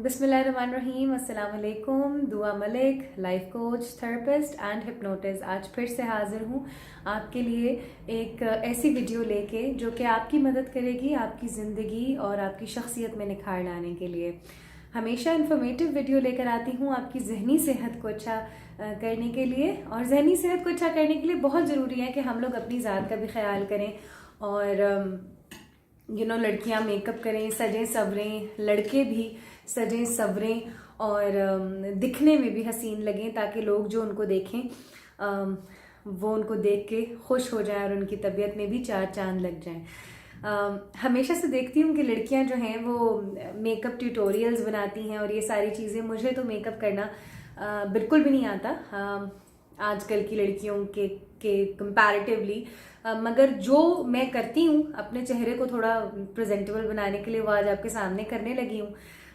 बिस्मिल्लाहिर्रहमानिर्रहीम, अस्सलाम वालेकुम। दुआ Malik, life coach, therapist and hypnotist आज फिर से हाजिर हूँ आपके लिए एक ऐसी वीडियो लेके जो कि आपकी मदद करेगी आपकी ज़िंदगी और आपकी शख्सियत में निखार लाने के लिए। हमेशा इन्फॉर्मेटिव वीडियो लेकर आती हूँ आपकी जहनी सेहत को अच्छा करने के लिए, और जहनी सेहत को अच्छा करने के लिए बहुत ज़रूरी है कि हम लोग अपनी ज़ात का भी ख्याल करें और लड़कियां मेकअप करें, सजें सवरें, लड़के भी सजें सवरें और दिखने में भी हसीन लगें ताकि लोग जो उनको देखें वो उनको देख के खुश हो जाएं और उनकी तबीयत में भी चार चांद लग जाएं। हमेशा से देखती हूँ कि लड़कियां जो हैं वो मेकअप ट्यूटोरियल्स बनाती हैं और ये सारी चीज़ें। मुझे तो मेकअप करना बिल्कुल भी नहीं आता आजकल की लड़कियों के कंपैरेटिवली, मगर जो मैं करती हूँ अपने चेहरे को थोड़ा प्रेजेंटेबल बनाने के लिए वो आज आपके सामने करने लगी हूँ।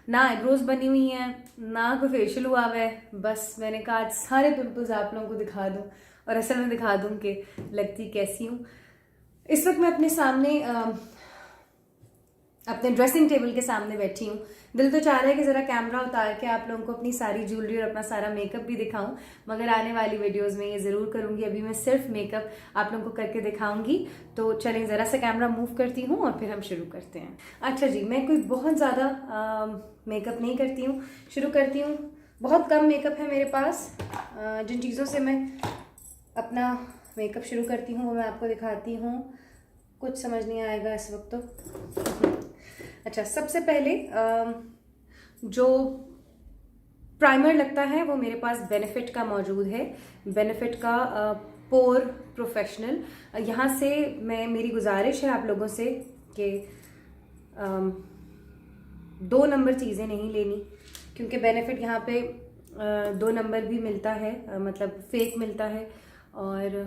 ना आईब्रोज बनी हुई हैं, ना कोई फेशियल हुआ हुआ है, बस मैंने कहा आज सारे पिंपल्स आप लोगों को दिखा दूँ और असल में दिखा दूँ कि लगती कैसी हूँ। इस वक्त मैं अपने सामने अपने ड्रेसिंग टेबल के सामने बैठी हूँ। दिल तो चाह रहा है कि ज़रा कैमरा उतार के आप लोगों को अपनी सारी ज्वेलरी और अपना सारा मेकअप भी दिखाऊं, मगर आने वाली वीडियोस में ये ज़रूर करूँगी। अभी मैं सिर्फ मेकअप आप लोगों को करके दिखाऊंगी। तो चलें ज़रा सा कैमरा मूव करती हूँ और फिर हम शुरू करते हैं। अच्छा जी, मैं कोई बहुत ज़्यादा मेकअप नहीं करती हूँ, शुरू करती हूँ। बहुत कम मेकअप है मेरे पास। जिन चीज़ों से मैं अपना मेकअप शुरू करती हूँ वो मैं आपको दिखाती हूँ। कुछ समझ नहीं आएगा इस वक्त तो। अच्छा, सबसे पहले जो प्राइमर लगता है वो मेरे पास बेनिफिट का मौजूद है। बेनिफिट का पोर प्रोफेशनल। यहाँ से मेरी गुजारिश है आप लोगों से कि 2 नंबर चीज़ें नहीं लेनी, क्योंकि बेनिफिट यहाँ पे 2 नंबर भी मिलता है, मतलब फेक मिलता है और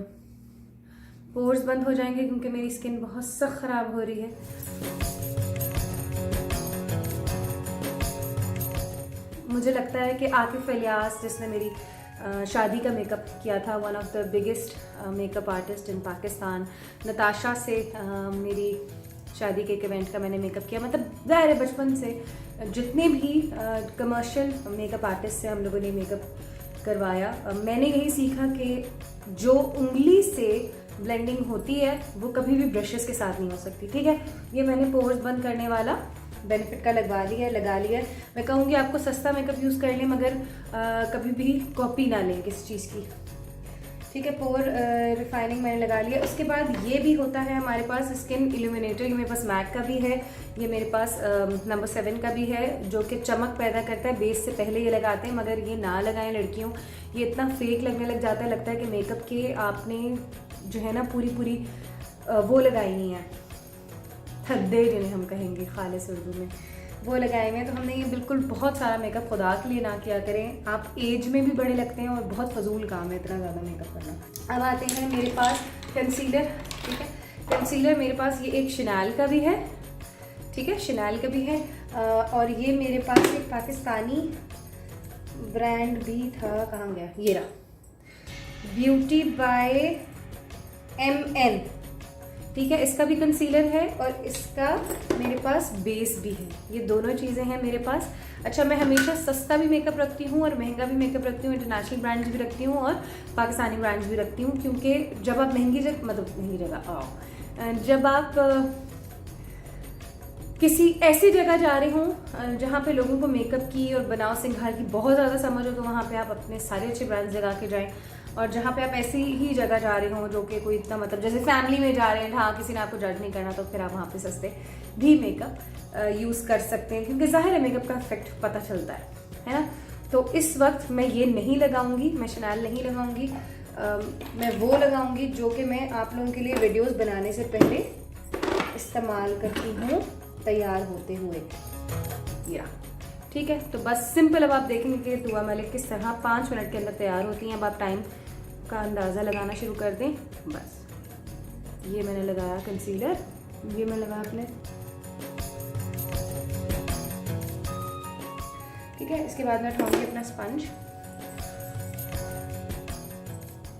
पोर्स बंद हो जाएंगे क्योंकि मेरी स्किन बहुत सख्त ख़राब हो रही है। मुझे लगता है कि आकिफ इलियास, जिसने मेरी शादी का मेकअप किया था, one of the biggest makeup artist in Pakistan, Natasha से मेरी शादी के एक इवेंट का मैंने मेकअप किया। मतलब ज़ाहिर है बचपन से जितने भी कमर्शियल मेकअप आर्टिस्ट से हम लोगों ने मेकअप करवाया, मैंने यही सीखा कि जो उंगली से ब्लेंडिंग होती है वो कभी भी ब्रशेस के साथ नहीं हो सकती। ठीक है, ये मैंने पोर्स बंद करने वाला बेनिफिट का लगा लिया। मैं कहूँगी आपको सस्ता मेकअप यूज़ कर लें, मगर कभी भी कॉपी ना लें किसी चीज़ की। ठीक है, पोर रिफाइनिंग मैंने लगा लिया। उसके बाद ये भी होता है हमारे पास स्किन इल्यूमिनेटर। ये मेरे पास मैक का भी है, ये मेरे पास नंबर 7 का भी है, जो कि चमक पैदा करता है। बेस से पहले ये लगाते हैं, मगर ये ना लगाएं लड़कियों, ये इतना फेक लगने लग जाता है। लगता है कि मेकअप के आपने जो है ना पूरी वो लगाई नहीं है, थद्दे जिन्हें हम कहेंगे खालिस उर्दू में, वो लगाए हुए हैं। तो हमने ये बिल्कुल बहुत सारा मेकअप खुदा के लिए ना किया करें। आप एज में भी बड़े लगते हैं और बहुत फजूल काम है इतना ज़्यादा मेकअप करना। अब आते हैं मेरे पास कंसीलर। ठीक है, कंसीलर मेरे पास ये एक शनैल का भी है। ठीक है, शनैल का भी है और ये मेरे पास एक पाकिस्तानी ब्रांड भी था, कहाँ गया, ये रहा, ब्यूटी बाय MN। ठीक है, इसका भी कंसीलर है और इसका मेरे पास बेस भी है। ये दोनों चीज़ें हैं मेरे पास। अच्छा, मैं हमेशा सस्ता भी मेकअप रखती हूँ और महंगा भी मेकअप रखती हूँ, इंटरनेशनल ब्रांड्स भी रखती हूँ और पाकिस्तानी ब्रांड्स भी रखती हूँ, क्योंकि जब आप महंगी जगह जब आप किसी ऐसी जगह जा रहे हों जहाँ पे लोगों को मेकअप की और बनाव सिंगार की बहुत ज़्यादा समझ हो, तो वहाँ पे आप अपने सारे अच्छे ब्रांड्स लगा के जाएं। और जहाँ पे आप ऐसी ही जगह जा रहे हों जो कि कोई इतना, मतलब जैसे फैमिली में जा रहे हैं, हाँ किसी ने आपको जज नहीं करना, तो फिर आप वहाँ पे सस्ते भी मेकअप यूज़ कर सकते हैं, क्योंकि ज़ाहिर है मेकअप का इफेक्ट पता चलता है ना। तो इस वक्त मैं ये नहीं लगाऊंगी, मैं शनैल नहीं लगाऊंगी, मैं वो लगाऊंगी जो कि मैं आप लोगों के लिए वीडियोस बनाने से पहले इस्तेमाल करती हूँ तैयार होते हुए। या ठीक है, तो बस सिंपल। अब आप देखेंगे कि दुआ मलिक किस तरह 5 मिनट के अंदर तैयार होती हैं। अब आप टाइम का अंदाज़ा लगाना शुरू कर दें। बस ये मैंने लगाया कंसीलर, ये मैं लगा अपने। ठीक है, इसके बाद मैं उठाऊंगी अपना स्पंज।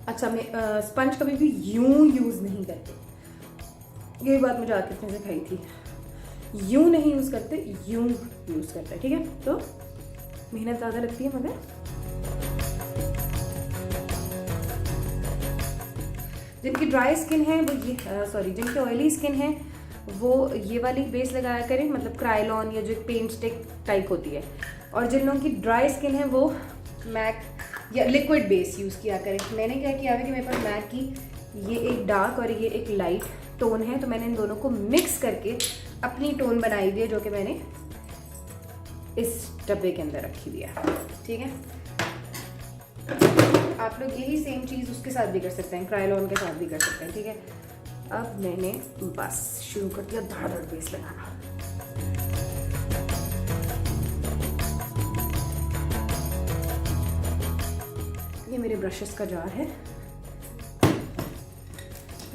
अच्छा, मैं स्पंज कभी भी यूं यूज़ नहीं करती, ये बात मुझे आकिफ ने सिखाई थी। यूं नहीं यूज़ करते, यूं यूज़ करते हैं। ठीक है, तो मेहनत ज़्यादा लगती है, मगर जिनकी ड्राई स्किन है वो ये जिनकी ऑयली स्किन है वो ये वाली बेस लगाया करें, मतलब क्राइलॉन या जो पेंट स्टिक टाइप होती है। और जिन लोगों की ड्राई स्किन है वो मैक या लिक्विड बेस यूज़ किया करें। मैंने क्या किया है कि मेरे पास मैक की ये एक डार्क और ये एक लाइट टोन है, तो मैंने इन दोनों को मिक्स करके अपनी टोन बनाई हुई है, जो कि मैंने इस डब्बे के अंदर रखी हुई है। ठीक है, आप लोग यही सेम चीज़ उसके साथ भी कर सकते हैं, क्राइलॉन के साथ भी कर सकते हैं। ठीक है, अब मैंने बस शुरू कर दिया धड़ धड़ बेस लगाना। ये मेरे ब्रशेस का जार है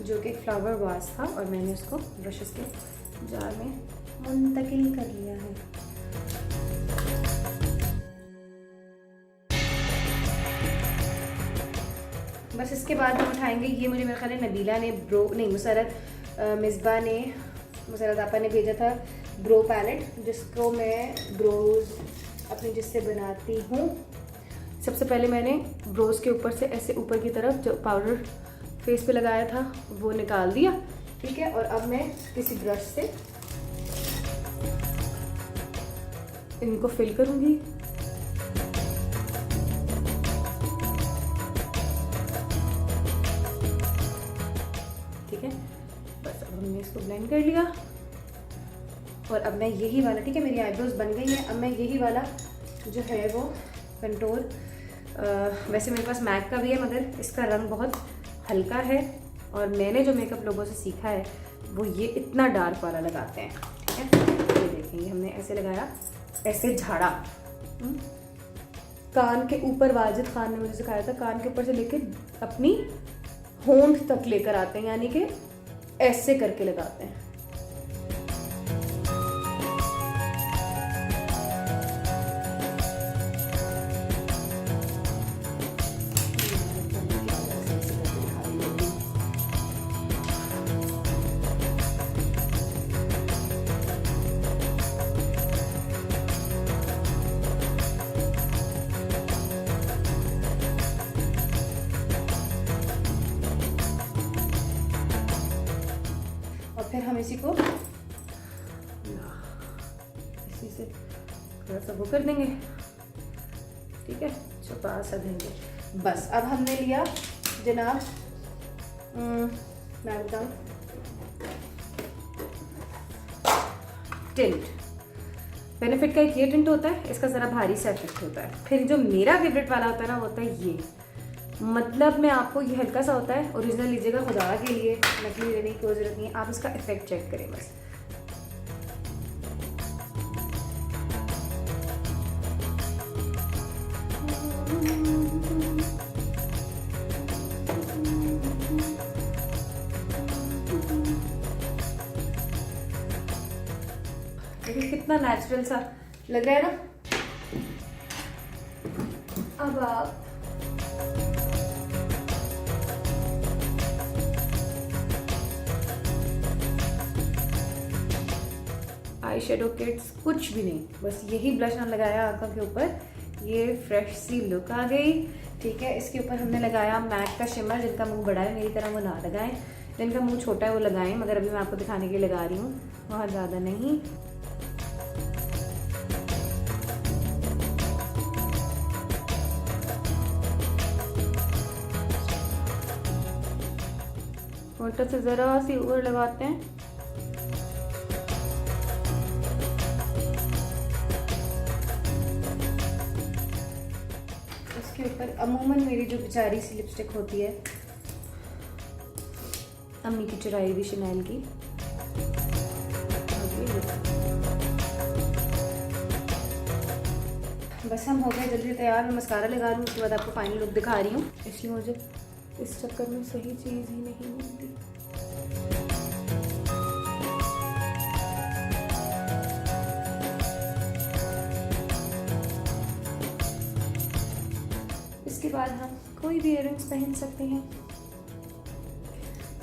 जो कि एक फ्लावर वास था और मैंने उसको ब्रशेस के जार में मुंतकिल कर लिया है। बस इसके बाद हम उठाएंगे, ये मुझे मेरे ख्याल है नबीला ने मुसरत आपा ने भेजा था ब्रो पैलेट, जिसको मैं ब्रोज अपने जिससे बनाती हूँ। सबसे पहले मैंने ब्रोज के ऊपर से ऐसे ऊपर की तरफ जो पाउडर फेस पे लगाया था वो निकाल दिया। ठीक है, और अब मैं किसी ब्रश से इनको फिल करूँगी। ठीक है, बस अब हमने इसको ब्लेंड कर लिया और अब मैं यही वाला, ठीक है मेरी आईब्रोज बन गई है, अब मैं यही वाला जो है वो कंटूर, वैसे मेरे पास मैक का भी है मगर इसका रंग बहुत हल्का है और मैंने जो मेकअप लोगों से सीखा है वो ये इतना डार्क वाला लगाते हैं। ठीक है, ये देखेंगे हमने ऐसे लगाया, ऐसे झाड़ा कान के ऊपर। वाजिद खान ने मुझे सिखाया था, कान के ऊपर से लेके अपनी होंठ तक लेकर आते हैं, यानी कि ऐसे करके लगाते हैं। फिर हम इसी को इसी से थोड़ा सा वो कर देंगे। ठीक है, छुपा सा देंगे। बस अब हमने लिया जनाब, मैं बताऊँ, टिंट। बेनिफिट का एक ये टिंट होता है, इसका ज़रा भारी सा इफेक्ट होता है। फिर जो मेरा फेवरेट वाला होता है ना, वो होता है ये, मतलब में आपको ये हल्का सा होता है, ओरिजिनल लीजिएगा, खुदा के लिए नकली लेने की कोई ज़रूरत नहीं है, आप इसका इफेक्ट चेक करें बस। देखिए कितना नेचुरल सा लग रहा है ना। अब आप आई शेडो किट्स कुछ भी नहीं, बस यही ब्लश ऑन लगाया आंखों के ऊपर, ये फ्रेश सी लुक आ गई। ठीक है, इसके ऊपर हमने लगाया मैक का शिमर। जिनका मुंह बड़ा है मेरी तरह वो ना लगाएं, जिनका मुंह छोटा है वो लगाएं, मगर अभी मैं आपको दिखाने के लिए लगा रही हूँ, बहुत ज़्यादा नहीं। होंठों से ज़रा सी ऊपर लगाते हैं। उसके ऊपर अमूमन मेरी जो बेचारी सी लिपस्टिक होती है, अम्मी की चुराई हुई शनैल की, बस हम हो गए जल्दी तैयार। मैं मस्कारा लगा लूँ, उसके बाद आपको फाइनल लुक दिखा रही हूँ, इसलिए मुझे इस चक्कर में सही चीज़ ही नहीं मिलती। इसके बाद हम कोई भी इयररिंग्स पहन सकते हैं,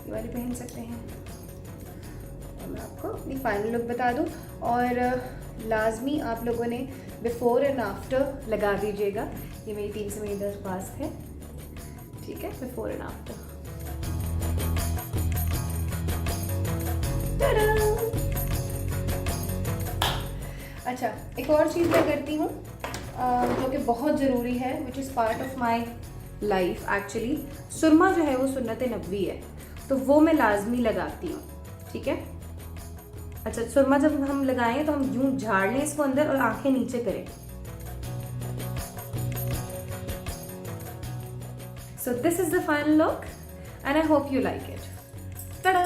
ये वाली पहन सकते हैं। और मैं आपको अपनी फाइनल लुक बता दूँ, और लाजमी आप लोगों ने बिफोर एंड आफ्टर लगा दीजिएगा। ये मेरी 3 से मेरी 10 मास्क है, ठीक है, बिफोर एंड आफ्टर। अच्छा, एक और चीज़ मैं करती हूँ जो कि बहुत ज़रूरी है, which is part of my life actually. सुरमा जो है वो सुन्नत नबवी है, तो वो मैं लाजमी लगाती हूँ, ठीक है। अच्छा, सुरमा जब हम लगाएं तो हम यूं झाड़ लें इसको अंदर और आंखें नीचे करें। So this is the final look and I hope you like it. Ta-da!